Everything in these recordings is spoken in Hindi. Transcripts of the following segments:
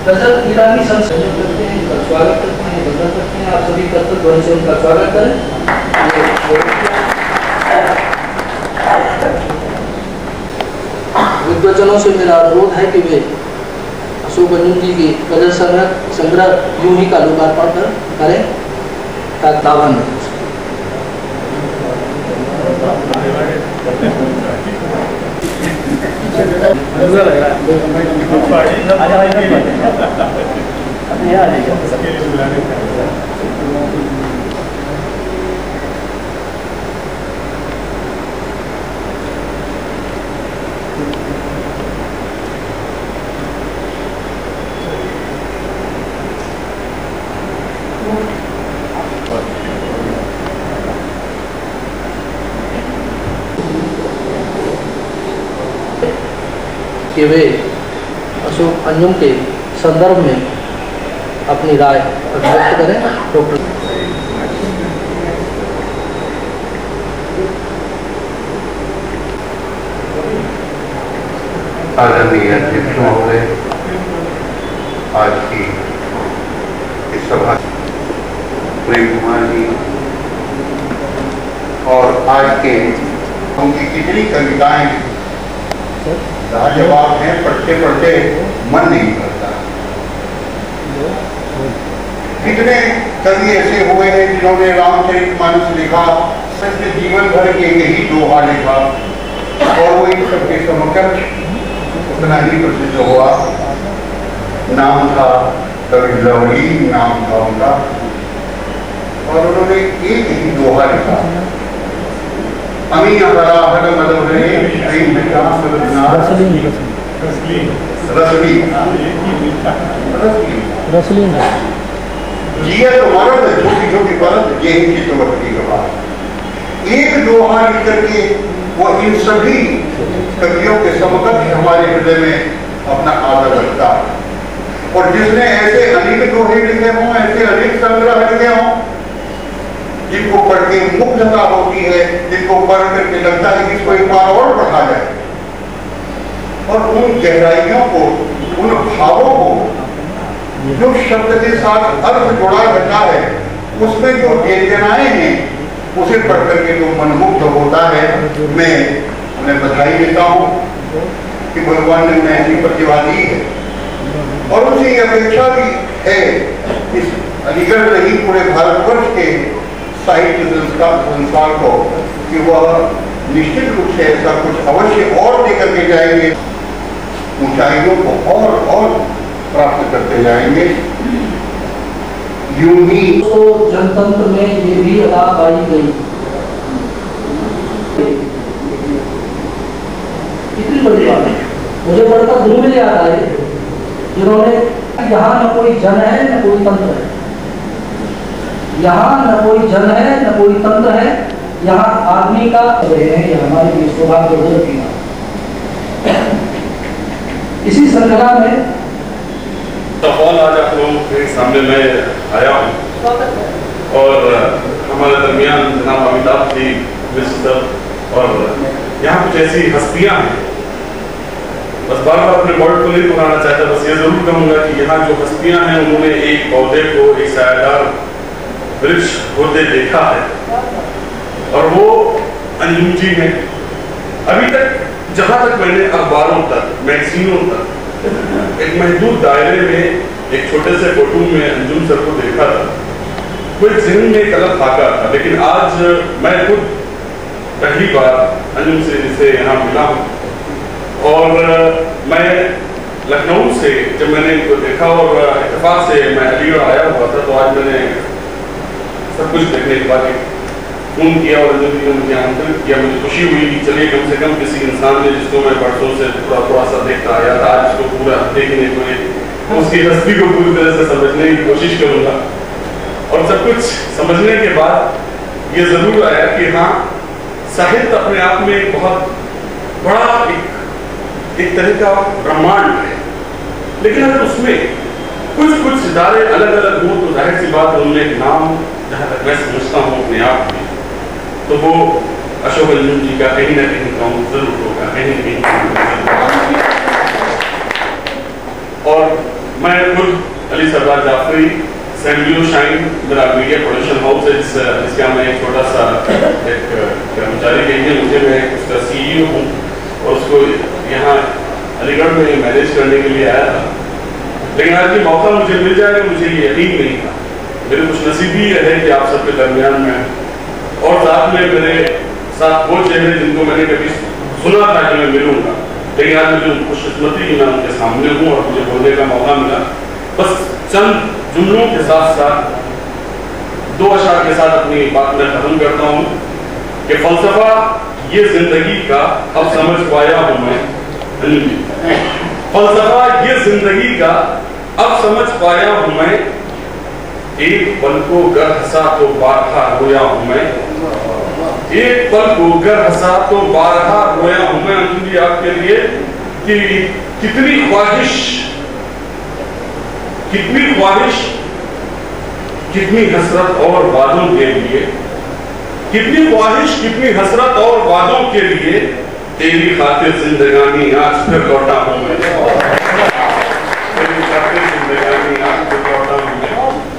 गजल ईरानी संस्कृति करते हैं, इनका स्वागत करते हैं, वंदन करते हैं। आप सभी कर्तव्य ध्वनि से उनका स्वागत करें। विद्वजनों से मेरा अनुरोध है कि वे अशोक अंजुम जी की गजल संग्रह यूं ही का लोकार्पण करें ताकि दावन हो। कि वे अशोक अंजुम के संदर्भ में अपनी राय व्यक्त करें। डॉक्टर आदरणीय अध्यक्ष महोदय, आज की इस सभा प्रेम कुमार जी और आज के उनकी कितनी कविताएं लाजवाब हैं, पढ़ते पढ़ते मन नहीं भरता। कितने कवि ऐसे हुए हैं जिन्होंने रामचरितमानस लिखा, अपने जीवन भर के यही दोहा लिखा और वो इन सबके समकक्ष उतना ही प्रसिद्ध हुआ। नाम था कवि लवली, नाम था उनका, और उन्होंने एक ही दोहा लिखा, अमी अपराहर मदवरे ऐन विकास रसली जिया तो मरद छोटी छोटी परत ये ही चित्रवती गवा। एक दोहा लिख करके वो इन सभी कवियों के समकक्ष हमारे हृदय में अपना आदर रखता है। और जिसने ऐसे अनेक दोहे लिखे हों, ऐसे अनेक संग्रह लिखे हों, जिनको पढ़ के मुग्धता होती है, जिनको पढ़ करके लगता है कि इसको एक बार और पढ़ा जाए, और उन गहराइयों को, उन भावों को जो शब्द के साथ अर्थ जुड़ा रहता है, उसमें जो व्यंजनाएं हैं, उसे पढ़ करके जो मनमुग्ध होता है। मैं उन्हें बधाई देता हूँ कि भगवान ने उन्हें ऐसी प्रतिभा दी है, और उनसे ये अपेक्षा भी है इस अलीगढ़ नहीं पूरे भारतवर्ष के साहित्य संस्कार को कि वह निश्चित रूप से ऐसा कुछ अवश्य और लेकर के जाएंगे, ऊंचाइयों को और प्राप्त करते जाएंगे। यूं ही तो जनतंत्र में ये भी अदा पाई गई। कितनी बड़ी बात है। मुझे पढ़कर गुरु मिल याद आए जिन्होंने यहाँ न कोई जन है न कोई तंत्र है, यहाँ न कोई जन है न कोई तंत्र है, यहाँ आदमी का है। यह हमारे लिए सौभाग्य की बात। इसी श्रृंखला में आज आप लोगों के सामने मैं आया हूँ और हमारे दरमियान जनाब अमिताभ जी मिस्टर, और यहाँ कुछ ऐसी हस्तियाँ हैं। बस बार बार अपने वर्ड को नहीं पुराना चाहता, बस ये जरूर कहूँगा कि यहाँ जो हस्तियाँ हैं उन्होंने एक पौधे को एक सायादार वृक्ष होते देखा है, और वो अंजुम जी हैं। अभी तक जहाँ तक मैंने अखबारों तक, मैगजीनों तक, एक महदूद दायरे में एक छोटे से फोटो में अंजुम सर को देखा था, कोई जहन में एक अलग खाका था। लेकिन आज मैं खुद पहली बार अंजुम से यहाँ मिला हूँ, और मैं लखनऊ से जब मैंने इनको देखा और इत्तेफाक से मैं अलीगढ़ आया हुआ था, तो आज मैंने सब कुछ देखने के बाद फोन किया और अंजुम जी ने मुझे आमंत्रित किया। मुझे खुशी हुई कि चलिए कम से कम किसी इंसान ने जिसको मैं बरसों से थोड़ा सा देखता आया था, आज इसको पूरा देखने को, उसकी हस्ती को पूरी तरह से समझने की कोशिश करूँगा। और सब कुछ समझने के बाद ये जरूर आया कि हाँ, साहित्य अपने आप में बहुत बड़ा एक तरह का ब्रह्मांड है, लेकिन अगर उसमें कुछ सितारे अलग अलग हों तो जाहिर सी बात है उनमें एक नाम जहाँ तक मैं समझता हूँ अपने आप में, तो वो अशोक अंजुम जी का कहीं ना कहीं काम जरूर होगा, कहीं ना कहीं। और मैं खुद सरफराज जाफरी, सैम्ब्यू शाइन मेरा मीडिया प्रोडक्शन हाउस है, जिसका मैं एक छोटा सा एक कर्मचारी कहिए मुझे, मैं उसका CEO हूँ और उसको यहाँ अलीगढ़ में मैनेज करने के लिए आया था। लेकिन आज ये मौका मुझे मिल जाएगा, मुझे ये यकीन नहीं था। मेरे कुछ नसीबी ये है कि आप सबके दरमियान में और साथ में मेरे साथ वो चेहरे जिनको मैंने कभी सुना था कि मैं मिलूंगा, लेकिन आज मुझे खुशकिस्मती कि मैं उनके सामने हूँ और मुझे बोलने का मौका मिला। बस चंद जुमलों के साथ साथ 2 अशार के साथ अपनी बात मैं खत्म करता हूँ कि फलसफा ये जिंदगी का अब समझ पाया हूँ मैं, फलसफा ये जिंदगी का अब समझ पाया हूँ मैं, एक पल को गर हंसा तो बारहा रोया हूँ मैं, एक पल को गर हंसा तो बारहा रोया हूँ मैं। अंजुम जी आपके लिए कि कितनी ख्वाहिश, कितनी हसरत और वादों के लिए, कितनी ख्वाहिश, कितनी हसरत और वादों के लिए तेरी खातिर जिंदगानी आज फिर लौटा हूं मैं, तेरी खातिर जिंदगानी आज फिर लौटा हूं मैं।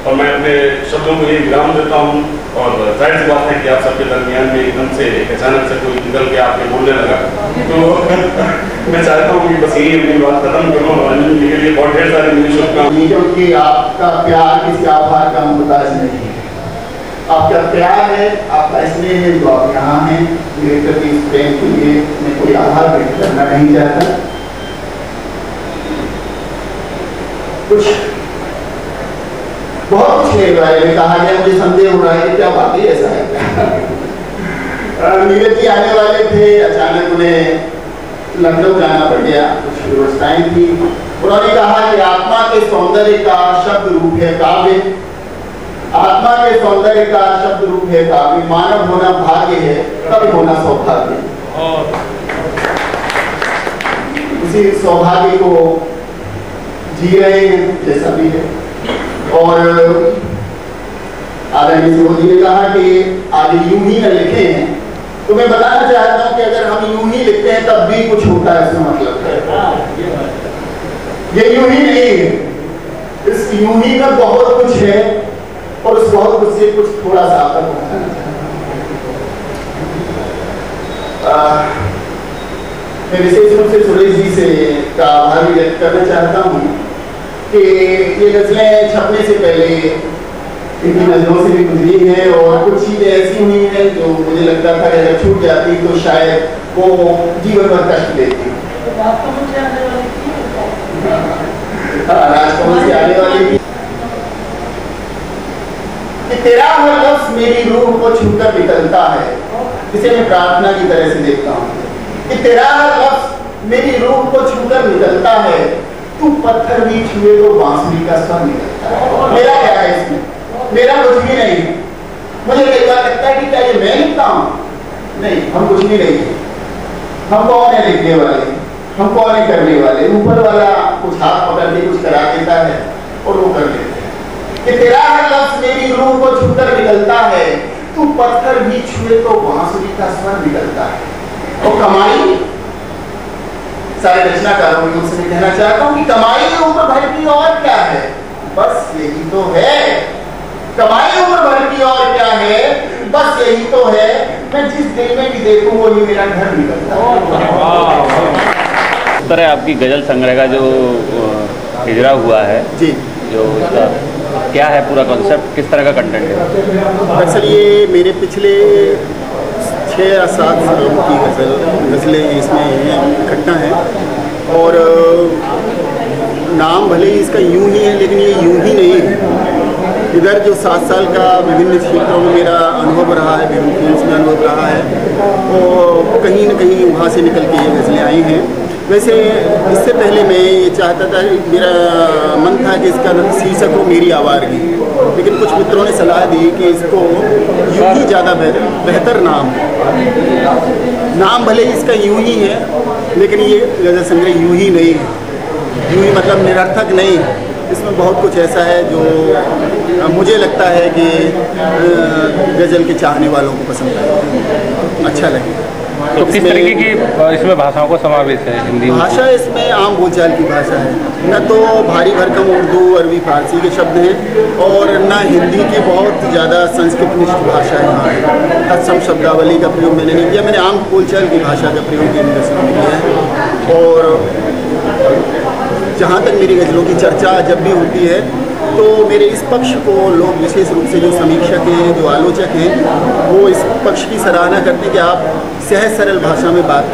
और मैं अपने शब्दों में ये विराम देता हूँ और जाहिर सी बात है कि आप सबके दरमियान में एकदम से अचानक से कोई निकल के आपके बोलने लगा, तो मैं चाहता हूँ कि बस यही अपनी बात खत्म करूँ और अंजुम जी के लिए बहुत ढेर सारी मेरी शुभकामनाएं। क्योंकि आपका प्यार किसी आभार का मुहताज नहीं है, आपका प्यार है, आपका स्नेह है, जो आप यहाँ हैं। मेरे प्रति इस प्रेम के लिए मैं कोई आभार व्यक्त करना नहीं चाहता। कुछ बहुत कुछ मेरे बारे में कहा गया, मुझे संदेह हो रहा है कि क्या वाकई ऐसा है। नीरज जी आने वाले थे, अचानक उन्हें लखनऊ जाना पड़ गया, कुछ व्यवस्थाएं थी। उन्होंने कहा कि आत्मा के सौंदर्य का शब्द रूप है काव्य, आत्मा के सौंदर्य का शब्द रूप है काव्य, मानव होना भाग्य है, कवि होना सौभाग्य। उसी सौभाग्य को जी रहे हैं जैसा भी है। और आदरणीय मोदी ने कहा कि आगे यूं ही न लिखे हैं, तो मैं बताना चाहता हूं कि अगर हम यूं ही लिखते हैं तब भी कुछ होता है, इसका मतलब है ये यूं ही नहीं है, इस यूं ही में बहुत कुछ है और उस बहुत कुछ से कुछ थोड़ा सा आप तक मैं विशेष रूप से सुरेश जी से का आभार व्यक्त करना चाहता हूँ कि ये गजलें छपने से पहले इनकी नजरों से भी गुजरी है और कुछ चीजें ऐसी हुई हैं जो मुझे लगता था कि अगर छूट जाती तो शायद वो जीवन भर कष्ट देती। राजकमल से आने वाली थी कि तेरा हर लफ्ज मेरी रूह को छूकर निकलता है, इसे मैं प्रार्थना की तरह से देखता हूँ कि तेरा हर लफ्ज मेरी रूह को छूकर निकलता है, तू पत्थर भी छुए तो बांसुरी का स्वर निकलता है। मेरा क्या है इसमें, मेरा कुछ भी नहीं। मुझे कई बार लगता है कि क्या ये मैं लिखता हूँ, नहीं, हम कुछ भी नहीं है। हम कौन है लिखने वाले, हम कौन है करने वाले, ऊपर वाला कुछ हाथ पकड़ के कुछ करा देता है और वो कर लेते हैं कि तेरा हर लफ्ज मेरी रूह को छूकर निकलता है, तू पत्थर भी छुए तो बांसुरी का स्वर निकलता है। और कमाई, सारे रचनाकारों की उनसे कहना चाहता हूँ कि कमाई उम्र भर की और क्या है, बस यही तो है। कमाई उम्र भर की और क्या है, बस यही तो है। मैं जिस दिल में भी देखूं वो ही मेरा घर निकलता है। इस तरह आपकी गजल संग्रह का जो इजरा हुआ है जी, जो क्या है पूरा कॉन्सेप्ट, किस तरह का कंटेंट है? दरअसल ये मेरे पिछले 6 या 7 सालों की गज़लें इसमें इकट्ठा है और नाम भले ही इसका यूं ही है लेकिन ये यूं ही नहीं है। इधर जो 7 साल का विभिन्न क्षेत्रों में मेरा अनुभव रहा है, विभिन्न फील्ड्स में अनुभव रहा है, वो कहीं न कहीं वहाँ से निकल के ये गज़लें आई हैं। वैसे इससे पहले मैं ये चाहता था, मेरा मन था कि इसका शीर्षक हो मेरी आवारगी, लेकिन कुछ मित्रों ने सलाह दी कि इसको यूं ही ज़्यादा बेहतर नाम हो। नाम भले ही इसका यूं ही है लेकिन ये गज़ल संग्रह यूं ही नहीं है, यूं ही मतलब निरर्थक नहीं। इसमें बहुत कुछ ऐसा है जो मुझे लगता है कि गज़ल के चाहने वालों को पसंद आए, अच्छा लगे। तो किस तरीके की इसमें भाषाओं को समावेश है हिंदी में? भाषा इसमें आम बोलचाल की भाषा है, न तो भारी भरकम उर्दू अरबी फारसी के शब्द हैं और न हिंदी की बहुत ज़्यादा संस्कृतनिष्ठ भाषा है। तत्सम शब्दावली का प्रयोग मैंने नहीं किया, मैंने आम बोलचाल की भाषा का प्रयोग इन रचनाओं में किया है। और जहाँ तक मेरी गज़लों की चर्चा जब भी होती है तो मेरे इस पक्ष को लोग विशेष रूप से जो समीक्षक हैं, जो आलोचक हैं, वो इस पक्ष की सराहना करते हैं कि आप सहज सरल भाषा में बात